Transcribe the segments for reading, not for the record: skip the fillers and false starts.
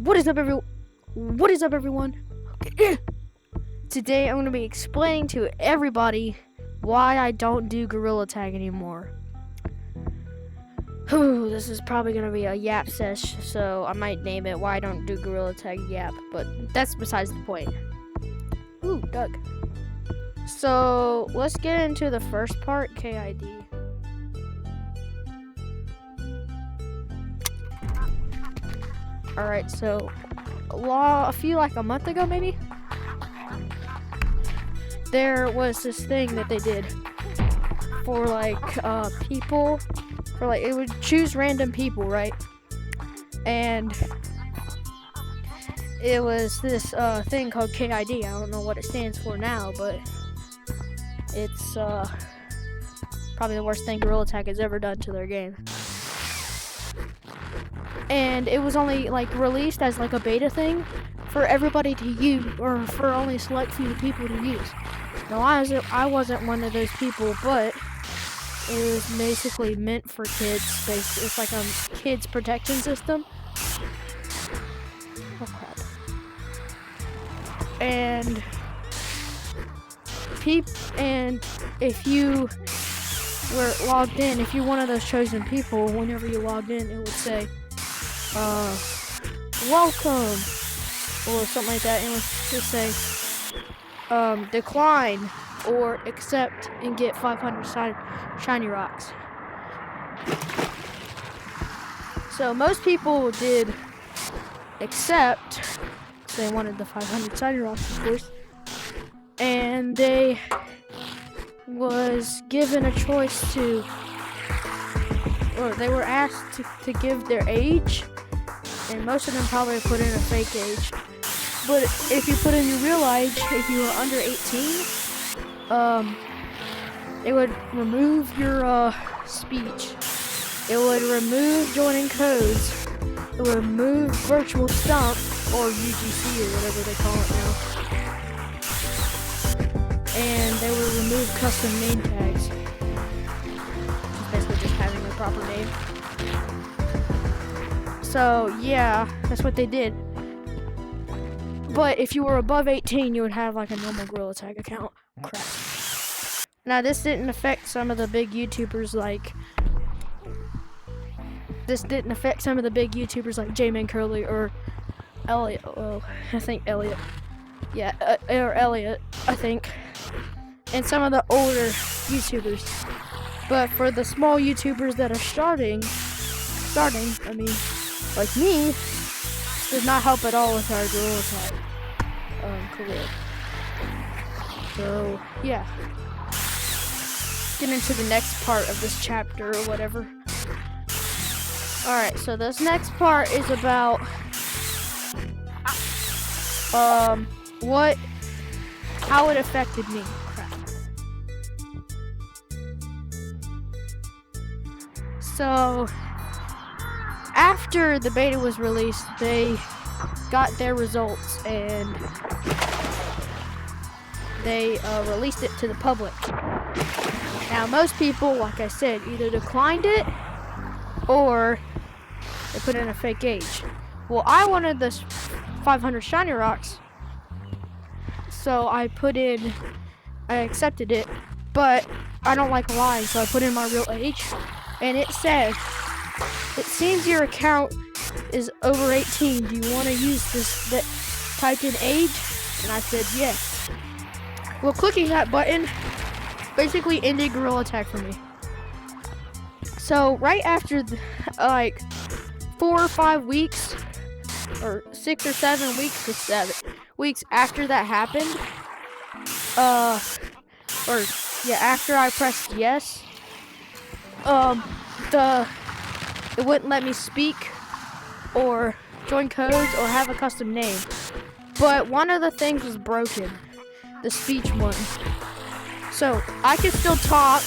What is up, everyone? Okay. Today, I'm going to be explaining to everybody why I don't do Gorilla Tag anymore. This is probably going to be a yap sesh, so I might name it Why I Don't Do Gorilla Tag Yap, but that's besides the point. Ooh, Doug. So, let's get into the first part, KID. Alright, so a month ago maybe, there was this thing that they did for people, for it would choose random people, right? And it was this thing called KID. I don't know what it stands for now, but it's probably the worst thing Gorilla Tag has ever done to their game. And it was only released as a beta thing for everybody to use, or for only a select few people to use. Now I wasn't one of those people, but it was basically meant for kids. It's like a kids protection system. Oh crap! And if you were logged in, if you're one of those chosen people, whenever you logged in, it would say, welcome, or something like that, and it would just say, decline, or accept, and get 500 shiny rocks. So most people did accept, they wanted the 500 shiny rocks, of course, and they was given a choice to, or they were asked to give their age, and most of them probably put in a fake age. But if you put in your real age, if you were under 18, it would remove your speech. It would remove joining codes. It would remove virtual stump, or UGC, or whatever they call it now. And they would remove custom name tags. Basically just having a proper name. So yeah, that's what they did. But if you were above 18, you would have a normal Gorilla Tag account. Crap. Now this didn't affect some of the big YouTubers like J-Man Curly or Elliot. Oh, I think Elliot. Yeah, or Elliot, I think. And some of the older YouTubers. But for the small YouTubers that are starting, I mean, like me, does not help at all with our Gorilla Tag career. So, yeah. Get into the next part of this chapter or whatever. Alright, so this next part is about how it affected me. Crap. So, after the beta was released, they got their results and they released it to the public. Now, most people, like I said, either declined it or they put in a fake age. Well, I wanted this 500 shiny rocks, so I accepted it, but I don't like lying, so I put in my real age, and it said, it seems your account is over 18. Do you want to use this that typed in age? And I said yes. Well, clicking that button basically ended Gorilla Tag for me. So right after 4 or 5 weeks, or 6 or 7 weeks, to 7 weeks after that happened, after I pressed yes, it wouldn't let me speak or join codes or have a custom name. But one of the things was broken, the speech one. So I could still talk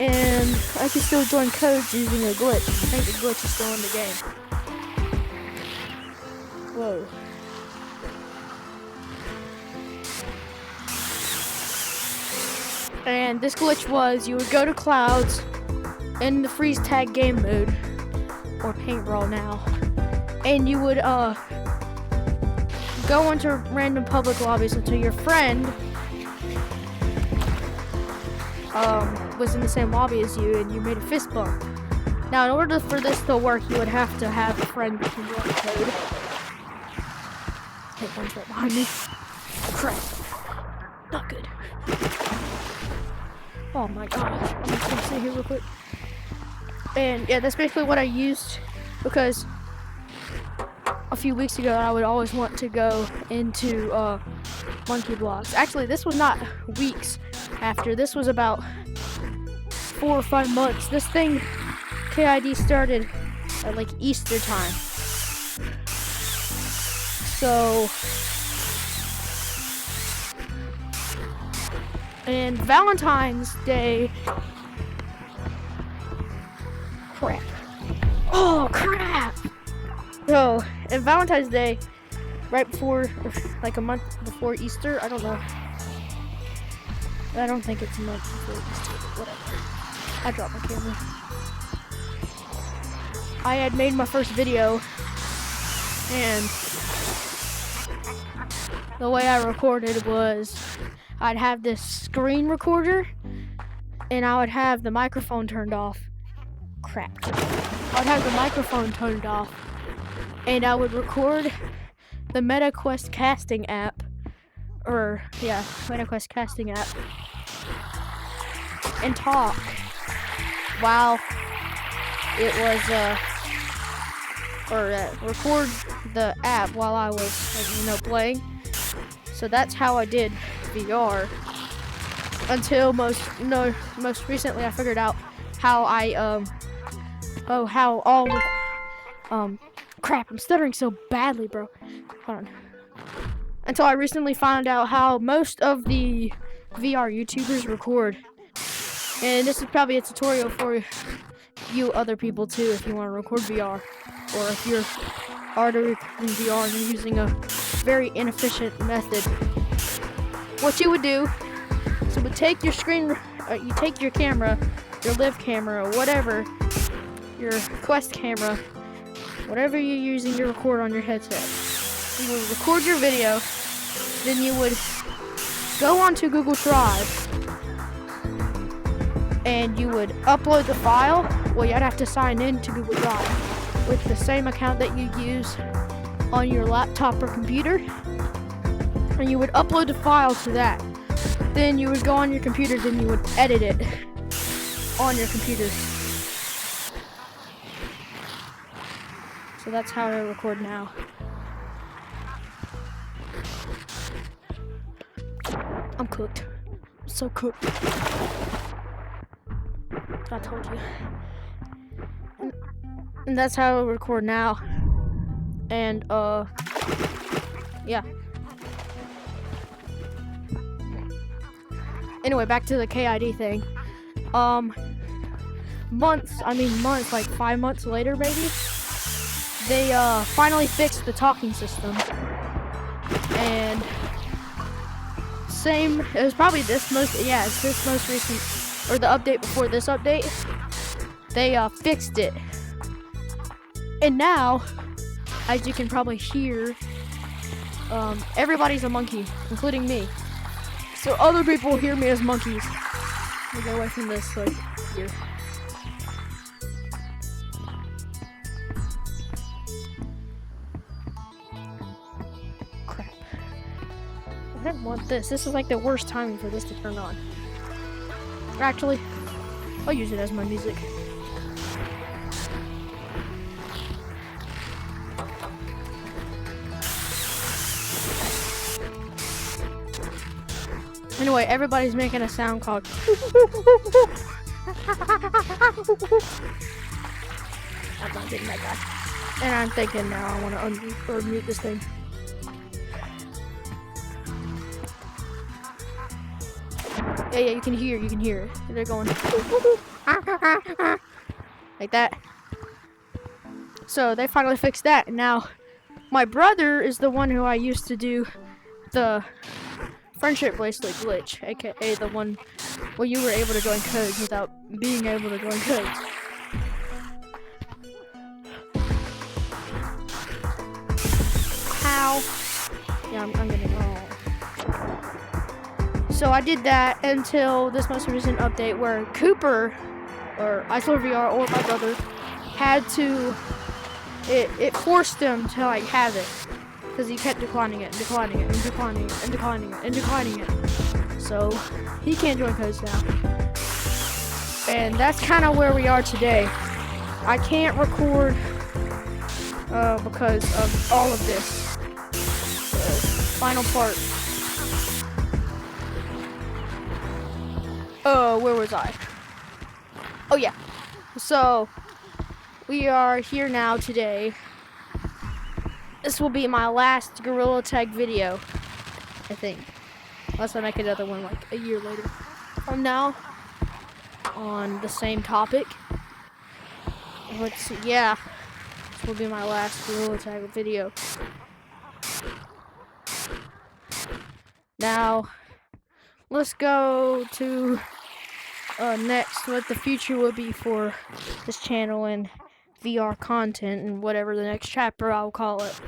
and I could still join codes using a glitch. I think the glitch is still in the game. Whoa. And this glitch was, you would go to clouds in the freeze tag game mode, or paintball now, and you would go into random public lobbies until your friend was in the same lobby as you, and you made a fist bump. Now, in order for this to work, you would have to have a friend who wrote the code. Hit one's right behind me. Crap. Not good. Oh my gosh. I'm just gonna sit here real quick. And yeah, that's basically what I used, because a few weeks ago I would always want to go into monkey blocks. Actually, this was not weeks after. This was about 4 or 5 months. This thing, KID, started at like Easter time. So, and Valentine's Day. Crap. Oh, crap! So, and Valentine's Day, right before, like a month before Easter, I don't know. I don't think it's a month before Easter, but whatever. I dropped my camera. I had made my first video, and the way I recorded was I'd have this screen recorder, and I would have the microphone turned off. Crap. I would have the microphone turned off, and I would record the MetaQuest casting app, MetaQuest casting app, and talk while it was, record the app while I was, playing. So that's how I did VR until most recently I figured out how crap, I'm stuttering so badly, bro. Hold on. Until I recently found out how most of the VR YouTubers record. And this is probably a tutorial for you other people too, if you want to record VR. Or if you're already recording VR and you're using a very inefficient method. What you would do is you would take your you take your camera, your live camera, or whatever, your Quest camera, whatever you're using to record on your headset. You would record your video, then you would go onto Google Drive, and you would upload the file. Well, you'd have to sign in to Google Drive with the same account that you use on your laptop or computer, and you would upload the file to that. Then you would go on your computer, then you would edit it on your computer. So that's how I record now. I'm cooked. I'm so cooked. I told you. And that's how I record now. And yeah. Anyway, back to the KID thing. Months, like 5 months later, maybe, they finally fixed the talking system. And it was probably it's this most recent, or the update before this update. They fixed it. And now, as you can probably hear, everybody's a monkey, including me. So other people hear me as monkeys. Let me go away from this, like, here. Crap. I don't want this. This is like the worst timing for this to turn on. Actually, I'll use it as my music. Anyway, everybody's making a sound called I'm not getting that guy. And I'm thinking now I want to unmute or mute this thing. Yeah, you can hear it. They're going like that. So they finally fixed that. And now my brother is the one who I used to do the friendship bracelet glitch, aka the one where you were able to join codes without being able to join codes. now, yeah, I'm gonna go. So I did that until this most recent update where Cooper, or ISLVR, or my brother, had to, it forced him to like have it. Because he kept declining it, and declining it, and declining it, and declining it, and declining it. So he can't join codes now. And that's kind of where we are today. I can't record because of all of this. Final part. Where was I? Oh yeah. So we are here now today. This will be my last Gorilla Tag video, I think. Unless I make another one like a year later from now on the same topic. Let's see, yeah. This will be my last Gorilla Tag video. Now, let's go to next what the future will be for this channel and VR content and whatever the next chapter I'll call it.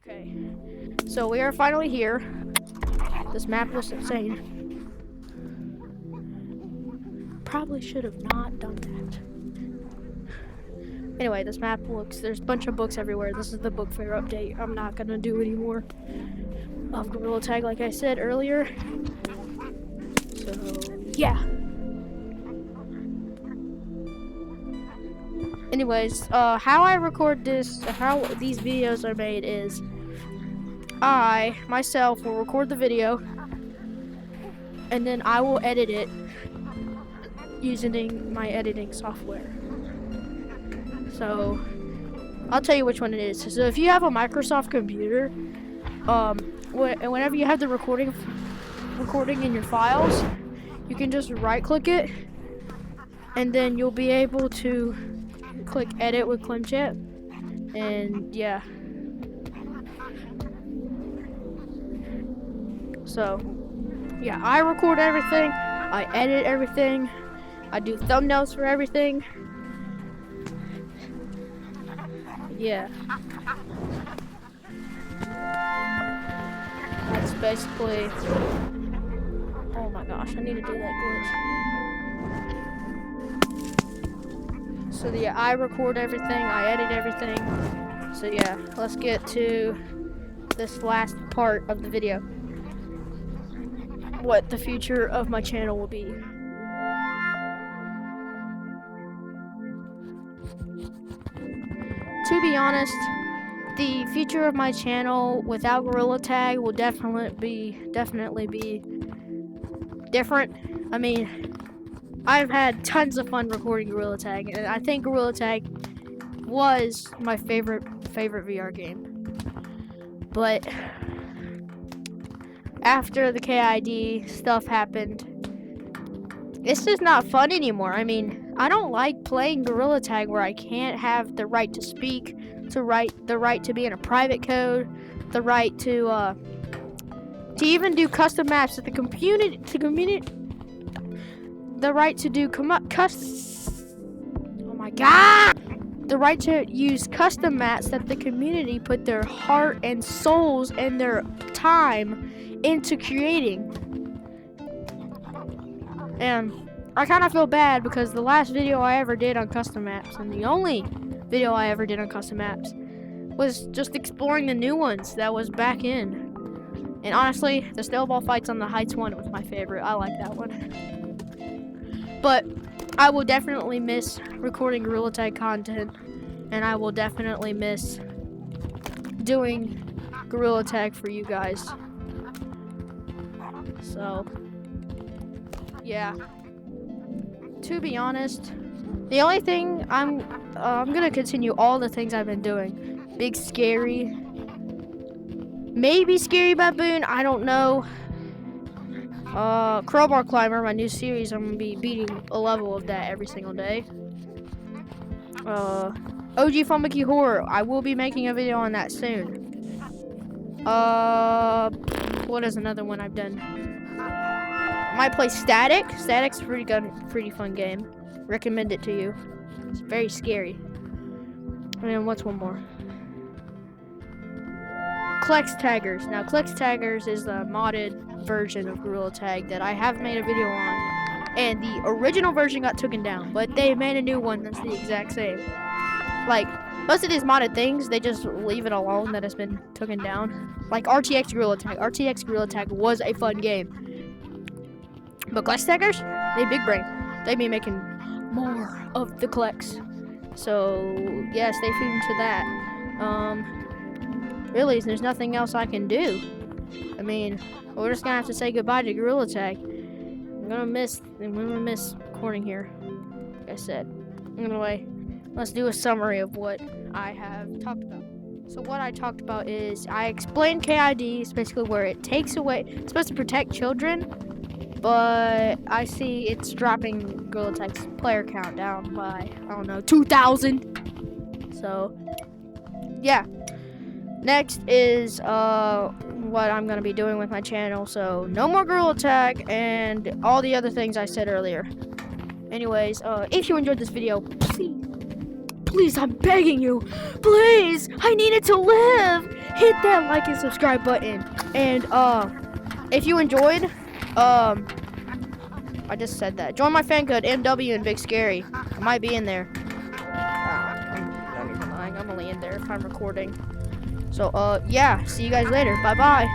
Okay, so we are finally here. This map was insane. Probably should have not done that. Anyway, this map looks, there's a bunch of books everywhere. This is the book fair update. I'm not gonna do any more of Gorilla Tag like I said earlier. So, yeah. Anyways, how I record this, how these videos are made is I, myself, will record the video and then I will edit it using my editing software. So, I'll tell you which one it is. So if you have a Microsoft computer, whenever you have the recording in your files, you can just right-click it and then you'll be able to click edit with ClimChat, and yeah. So, yeah, I record everything, I edit everything, I do thumbnails for everything. Yeah. That's basically, oh my gosh, I need to do that glitch. So yeah, I record everything, I edit everything. So yeah, let's get to this last part of the video. What the future of my channel will be. To be honest, the future of my channel without Gorilla Tag will definitely be different. I mean, I've had tons of fun recording Gorilla Tag, and I think Gorilla Tag was my favorite VR game. But after the KID stuff happened, it's just not fun anymore. I mean, I don't like playing Gorilla Tag where I can't have the right to speak, the right to be in a private code, the right to even do custom maps at the community. The right to do oh my god! The right to use custom maps that the community put their heart and souls and their time into creating. And I kind of feel bad because the last video I ever did on custom maps, and the only video I ever did on custom maps, was just exploring the new ones that was back in. And honestly, the snowball fights on the Heights one was my favorite. I like that one. But I will definitely miss recording Gorilla Tag content, and I will definitely miss doing Gorilla Tag for you guys. So, yeah. To be honest, the only thing I'm gonna continue all the things I've been doing. Big Scary, maybe Scary Baboon, I don't know. Crowbar Climber, my new series, I'm gonna be beating a level of that every single day. OG Funky Horror, I will be making a video on that soon. What is another one I've done? Might play Static. Static's a pretty fun game. Recommend it to you. It's very scary. And what's one more? Klex Taggers. Now, Klex Taggers is the modded version of Gorilla Tag that I have made a video on. And the original version got taken down, but they made a new one that's the exact same. Like, most of these modded things, they just leave it alone that it's been taken down. Like RTX Gorilla Tag. RTX Gorilla Tag was a fun game. But Klex Taggers, they big brain. They be making more of the Klex. So, yeah, stay tuned to that. Really, there's nothing else I can do. I mean, we're just gonna have to say goodbye to Gorilla Tag. I'm gonna miss recording here, like I said. Anyway, let's do a summary of what I have talked about. So what I talked about is, I explained KID, it's basically where it takes away, it's supposed to protect children, but I see it's dropping Gorilla Tag's player count down by, I don't know, 2,000. So, yeah. Next is what I'm going to be doing with my channel. So, no more Gorilla Tag and all the other things I said earlier. Anyways, if you enjoyed this video, please, I'm begging you, please, I need it to live. Hit that like and subscribe button. And, if you enjoyed, I just said that. Join my fan code, MW and Big Scary. I might be in there. I'm not even lying. I'm only in there if I'm recording. So, yeah. See you guys later. Bye-bye.